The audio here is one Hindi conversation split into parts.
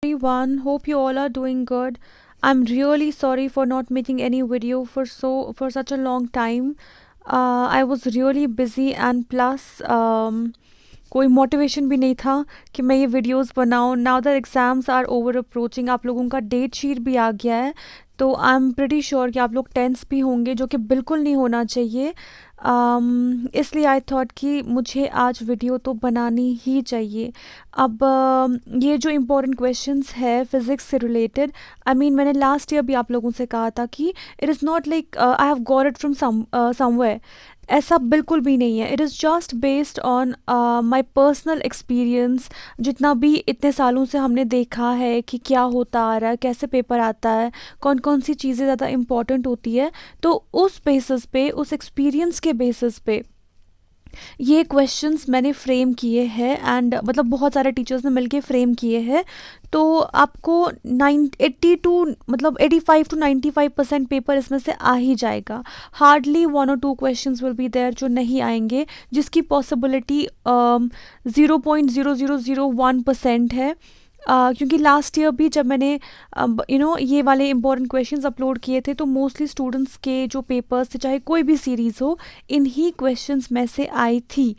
Everyone, hope you all are doing good. I'm really sorry for not making any video for such a long time. I was really busy and plus कोई मोटिवेशन भी नहीं था कि मैं ये वीडियोस बनाऊं. Now the exams are over approaching. आप लोगों का डेट शीट भी आ गया है, तो आई एम प्रिटी श्योर कि आप लोग टेंस भी होंगे, जो कि बिल्कुल नहीं होना चाहिए. इसलिए आई थॉट कि मुझे आज वीडियो तो बनानी ही चाहिए. अब ये जो इम्पोर्टेंट क्वेश्चंस है फिज़िक्स से रिलेटेड, आई मीन मैंने लास्ट ईयर भी आप लोगों से कहा था कि it is not like I have got it from somewhere. ऐसा बिल्कुल भी नहीं है. It is just based on my personal experience. जितना भी इतने सालों से हमने देखा है कि क्या होता आ रहा है, कैसे पेपर आता है, कौन कौन सी चीज़ें ज़्यादा इम्पॉर्टेंट होती है, तो उस बेसिस पे, उस एक्सपीरियंस के बेसिस पे ये क्वेश्चंस मैंने फ्रेम किए हैं. एंड मतलब बहुत सारे टीचर्स ने मिलके फ्रेम किए हैं. तो आपको 85 to 95% पेपर इसमें से आ ही जाएगा. Hardly 1 or 2 questions will be there जो नहीं आएंगे, जिसकी पॉसिबिलिटी 0.0001% है. क्योंकि लास्ट ईयर भी जब मैंने ये वाले इंपॉर्टेंट क्वेश्चंस अपलोड किए थे, तो मोस्टली स्टूडेंट्स के जो पेपर्स थे, चाहे कोई भी सीरीज़ हो, इन्हीं क्वेश्चंस में से आई थी.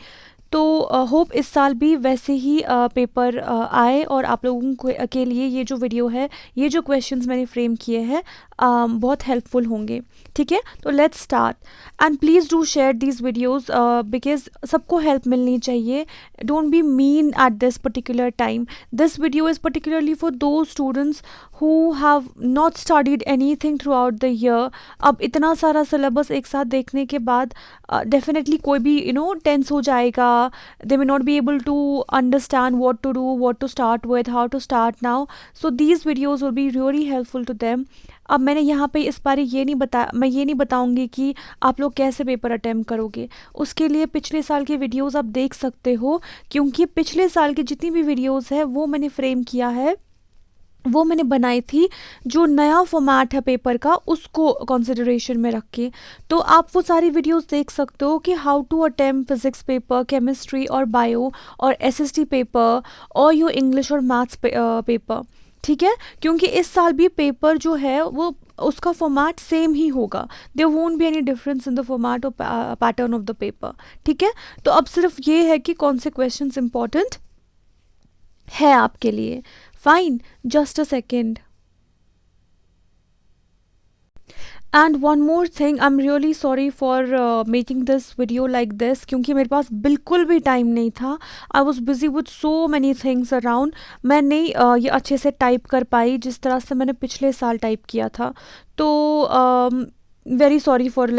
तो होप इस साल भी वैसे ही पेपर आए और आप लोगों के लिए ये जो वीडियो है, ये जो क्वेश्चंस मैंने फ्रेम किए हैं, बहुत हेल्पफुल होंगे. ठीक है, तो let's start. And please do share these videos because सबको हेल्प मिलनी चाहिए. Don't be mean at this particular time. This video is particularly for दो students who have not studied anything throughout the year. अब इतना सारा सिलेबस एक साथ देखने के बाद डेफिनेटली कोई भी टेंस हो जाएगा. they may not be able to understand what to do, what to start with, how to start now. So these videos will be really helpful to them. अब मैंने यहाँ पे इस बार मैं ये नहीं बताऊँगी कि आप लोग कैसे पेपर अटैम्प्ट करोगे. उसके लिए पिछले साल के वीडियोज़ आप देख सकते हो, क्योंकि पिछले साल की जितनी भी वीडियोज़ है वो मैंने फ्रेम किया है, वो मैंने बनाई थी जो नया फॉर्मेट है पेपर का, उसको कंसिडरेशन में रख के. तो आप वो सारी वीडियोस देख सकते हो कि how to attempt physics paper, chemistry और बायो और एसएसटी पेपर और योर इंग्लिश और मैथ्स पेपर. ठीक है, क्योंकि इस साल भी पेपर जो है वो उसका फॉर्मेट सेम ही होगा. There won't be any difference in the format और पैटर्न ऑफ द पेपर. ठीक है, तो अब सिर्फ ये है कि कौन से क्वेश्चंस इंपॉर्टेंट है आपके लिए. Fine, just a second. And one more thing, I'm really sorry for making this video like this, क्योंकि मेरे पास बिल्कुल भी टाइम नहीं था. I was busy with so many things around. मैं नहीं ये अच्छे से टाइप कर पाई जिस तरह से मैंने पिछले साल टाइप किया था. तो very sorry for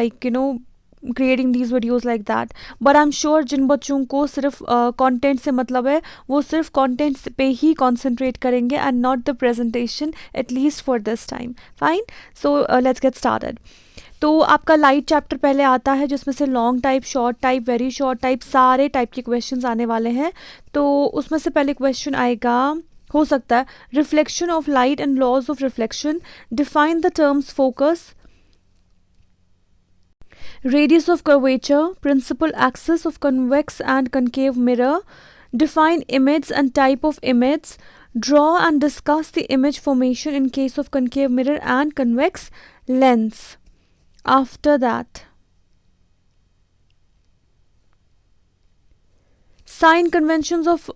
creating these videos like that. but I'm sure जिन बच्चों को सिर्फ कंटेंट से मतलब है, वो सिर्फ कंटेंट पे ही कंसंट्रेट करेंगे and not the presentation, at least for this time. fine, so let's get started. तो आपका लाइट चैप्टर पहले आता है, जिसमें से long type, short type, very short type, सारे टाइप के क्वेश्चंस आने वाले हैं. तो उसमें से पहले क्वेश्चन आएगा, हो सकता है, reflection of light and laws of reflection. Define the terms focus, radius of curvature, principal axis of convex and concave mirror, define image and type of image, draw and discuss the image formation in case of concave mirror and convex lens. After that, sign conventions of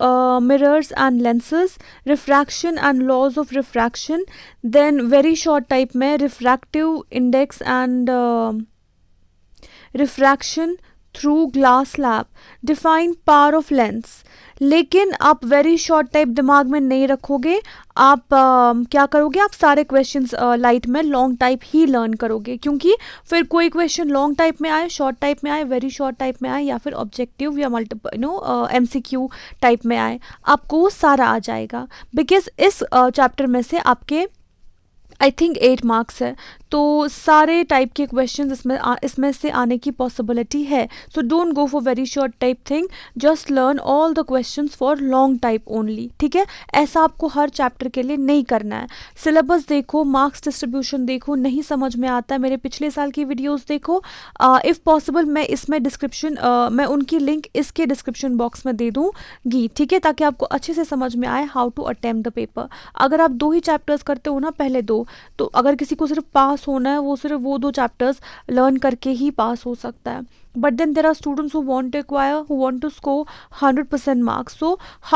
mirrors and lenses, refraction and laws of refraction. Then very short type में refractive index and refraction through glass slab. Define power of lens. लेकिन आप वेरी शॉर्ट टाइप दिमाग में नहीं रखोगे. आप क्या करोगे, आप सारे क्वेश्चंस लाइट में लॉन्ग टाइप ही लर्न करोगे, क्योंकि फिर कोई क्वेश्चन लॉन्ग टाइप में आए, शॉर्ट टाइप में आए, वेरी शॉर्ट टाइप में आए, या फिर ऑब्जेक्टिव या मल्टीपल MCQ टाइप में आए, आपको वो सारा आ जाएगा. बिकॉज इस चैप्टर में से आपके आई थिंक 8 मार्क्स है. तो सारे टाइप के क्वेश्चंस इसमें से आने की पॉसिबिलिटी है. So don't go for very short type thing, just learn all the questions for long type only. ठीक है, ऐसा आपको हर चैप्टर के लिए नहीं करना है. सिलेबस देखो, मार्क्स डिस्ट्रीब्यूशन देखो, नहीं समझ में आता है मेरे पिछले साल की वीडियोस देखो. इफ़ पॉसिबल मैं इसमें मैं उनकी लिंक इसके डिस्क्रिप्शन बॉक्स में दे दूँगी. ठीक है, ताकि आपको अच्छे से समझ में आए how to attempt the paper. अगर आप 2 ही चैप्टर्स करते हो ना, पहले 2, तो अगर किसी को सिर्फ पास होना है वो सिर्फ वो 2 चैप्टर्स लर्न करके ही पास हो सकता है. But then there are students who want to score 100% marks. So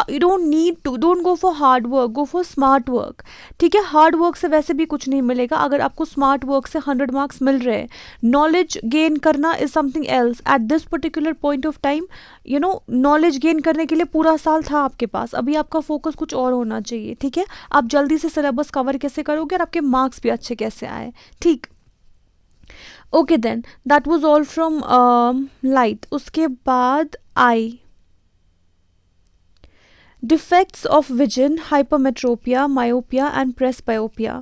you don't go for hard work, go for smart work. ठीक है, हार्ड वर्क से वैसे भी कुछ नहीं मिलेगा अगर आपको स्मार्ट वर्क से 100 मार्क्स मिल रहे हैं. नॉलेज गेन करना is something else at this particular point of time. Knowledge gain करने के लिए पूरा साल था आपके पास, अभी आपका फोकस कुछ और होना चाहिए. ठीक है, आप जल्दी से सिलेबस कवर कैसे करोगे और आपके मार्क्स भी अच्छे कैसे आए. ठीक, okay then that was all from light. उसके बाद आई defects of vision, hypermetropia, myopia and presbyopia,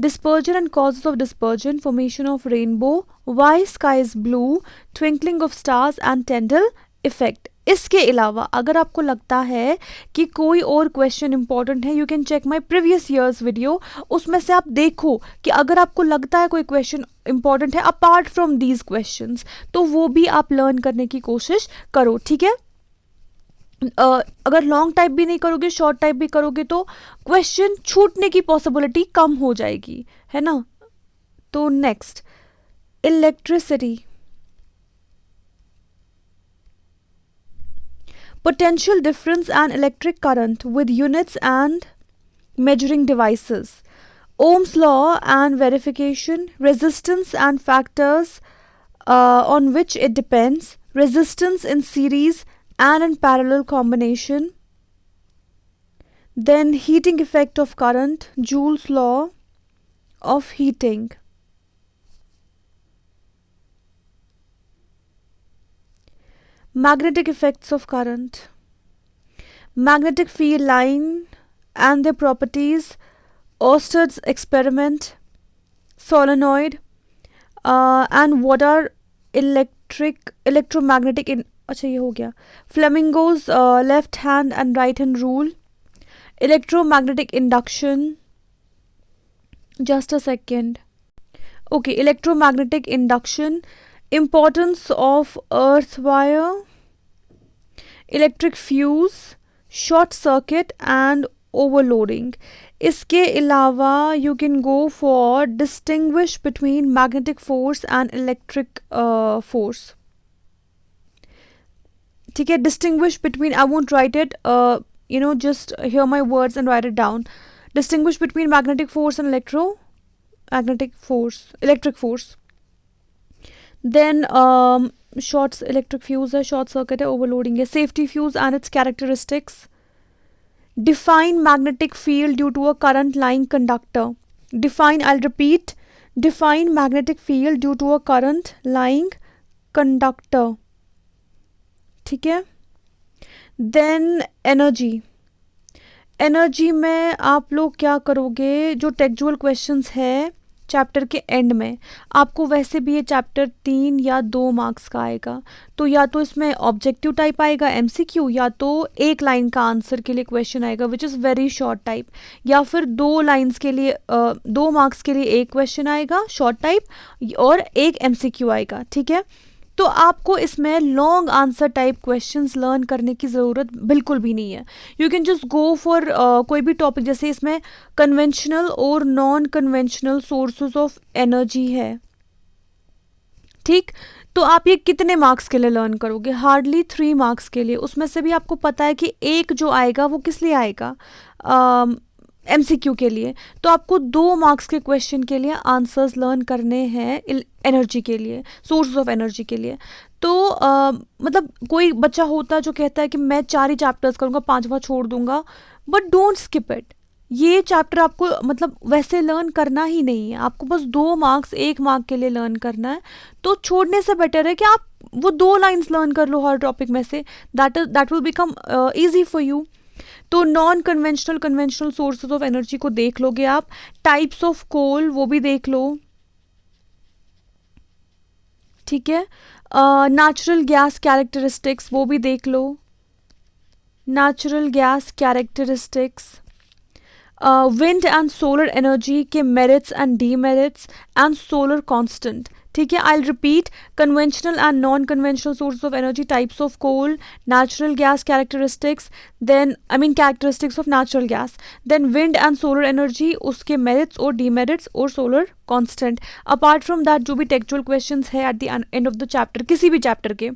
dispersion and causes of dispersion, formation of rainbow, why sky is blue, twinkling of stars and Tyndall effect. इसके अलावा अगर आपको लगता है कि कोई और क्वेश्चन इंपॉर्टेंट है, you can check my previous years video. उसमें से आप देखो कि अगर आपको लगता है कोई क्वेश्चन इंपॉर्टेंट है अपार्ट फ्रॉम दीज क्वेश्चंस, तो वो भी आप लर्न करने की कोशिश करो. ठीक है, अगर लॉन्ग टाइप भी नहीं करोगे, शॉर्ट टाइप भी करोगे तो क्वेश्चन छूटने की पॉसिबिलिटी कम हो जाएगी, है ना. तो next, electricity, potential difference and electric current with units and measuring devices, Ohm's law and verification, resistance and factors on which it depends, resistance in series and in parallel combination, then heating effect of current, Joule's law of heating. Magnetic effects of current, magnetic field line and their properties, Oersted experiment, solenoid, and what are electromagnetic in अच्छा ये हो गया, Flamingo's left hand and right hand rule, electromagnetic induction, just a second, okay, electromagnetic induction, importance of earth wire, electric fuse, short circuit and overloading. इसके अलावा you can go for distinguish between magnetic force and electric force. ठीक है, distinguish between, I won't write it, just hear my words and write it down. Distinguish between magnetic force and electric force. Then electric fuse है, short circuit है, overloading है, safety fuse and its characteristics, define magnetic field due to a current lying conductor, I'll repeat, define magnetic field due to a current lying conductor. ठीक है, then एनर्जी में आप लोग क्या करोगे, जो टेक्चुअल क्वेश्चंस है चैप्टर के एंड में, आपको वैसे भी ये चैप्टर 3 या 2 मार्क्स का आएगा, तो या तो इसमें ऑब्जेक्टिव टाइप आएगा MCQ, या तो एक लाइन का आंसर के लिए क्वेश्चन आएगा which is very short type, या फिर 2 लाइन्स के लिए 2 मार्क्स के लिए एक क्वेश्चन आएगा शॉर्ट टाइप और एक MCQ आएगा. ठीक है, तो आपको इसमें long answer type questions learn करने की ज़रूरत बिल्कुल भी नहीं है. You can just go for कोई भी टॉपिक, जैसे इसमें कन्वेंशनल और non conventional sources of energy है. ठीक, तो आप ये कितने मार्क्स के लिए लर्न करोगे, हार्डली 3 मार्क्स के लिए. उसमें से भी आपको पता है कि एक जो आएगा वो किस लिए आएगा, MCQ के लिए. तो आपको 2 मार्क्स के क्वेश्चन के लिए आंसर्स लर्न करने हैं एनर्जी के लिए, सोर्स ऑफ एनर्जी के लिए. तो मतलब कोई बच्चा होता है जो कहता है कि मैं 4 ही चैप्टर्स करूँगा, 5वां छोड़ दूंगा, बट डोंट स्किप इट. ये चैप्टर आपको मतलब वैसे लर्न करना ही नहीं है, आपको बस 2 मार्क्स 1 मार्क के लिए लर्न करना है. तो छोड़ने से बेटर है कि आप वो 2 लाइन्स लर्न कर लो हर टॉपिक में से, that will become easy for you. तो non conventional sources of energy को देख लोगे आप, टाइप्स ऑफ कोल वो भी देख लो, ठीक है। नेचुरल गैस कैरेक्टरिस्टिक्स वो भी देख लो, natural gas characteristics, wind and solar energy के merits and demerits and solar constant. ठीक है, I repeat, conventional and non conventional source of energy, types of coal, natural gas characteristics, then I mean characteristics of natural gas, then wind and solar energy, उसके मेरिट्स और डीमेरिट्स और solar constant. Apart from that जो भी टेक्चुअल क्वेश्चंस है at the end of the chapter, किसी भी चैप्टर के,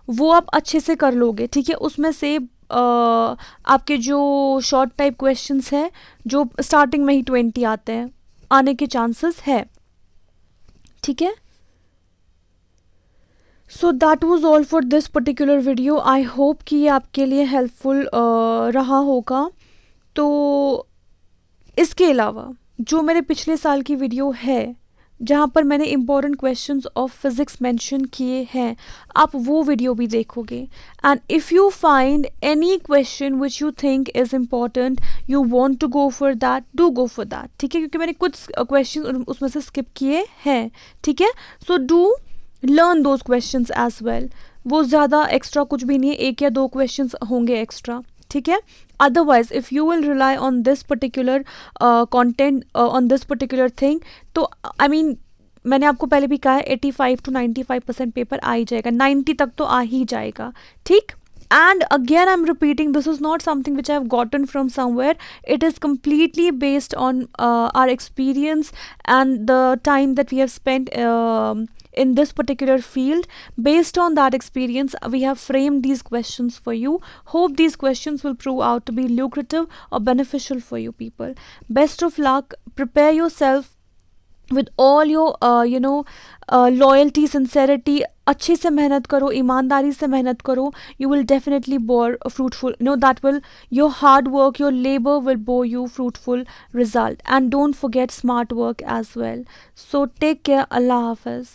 वो आप अच्छे से कर लोगे। ठीक है, उसमें से आपके जो शॉर्ट टाइप क्वेश्चंस है जो स्टार्टिंग में ही 20 आते हैं, आने के चांसेस है। ठीक है, so that was all for this particular video. I hope कि ये आपके लिए हेल्पफुल रहा होगा। तो इसके अलावा जो मेरे पिछले साल की वीडियो है जहाँ पर मैंने important questions of physics mention किए हैं, आप वो वीडियो भी देखोगे। And if you find any question which you think is important, you want to go for that, do go for that. ठीक है, क्योंकि मैंने कुछ क्वेश्चन उसमें से स्किप किए हैं। ठीक है, so do learn those questions as well. वो ज़्यादा एक्स्ट्रा कुछ भी नहीं है, 1 या 2 क्वेश्चंस होंगे एक्स्ट्रा। ठीक है, otherwise if you will rely on this particular content, on this particular thing, तो आई मीन मैंने आपको पहले भी कहा है 85 to 95% पेपर आ ही जाएगा, 90 तक तो आ ही जाएगा। ठीक, and again I'm repeating, this is not something which I have gotten from somewhere. It is completely based on our experience and the time that we have spent in this particular field. Based on that experience, we have framed these questions for you. Hope these questions will prove out to be lucrative or beneficial for you people. Best of luck. Prepare yourself with all your loyalty, sincerity. अच्छे से मेहनत करो, ईमानदारी से मेहनत करो. You will definitely bore a fruitful, that will, your hard work, your labor will bore you fruitful result. And don't forget smart work as well. So take care. Allah Hafiz.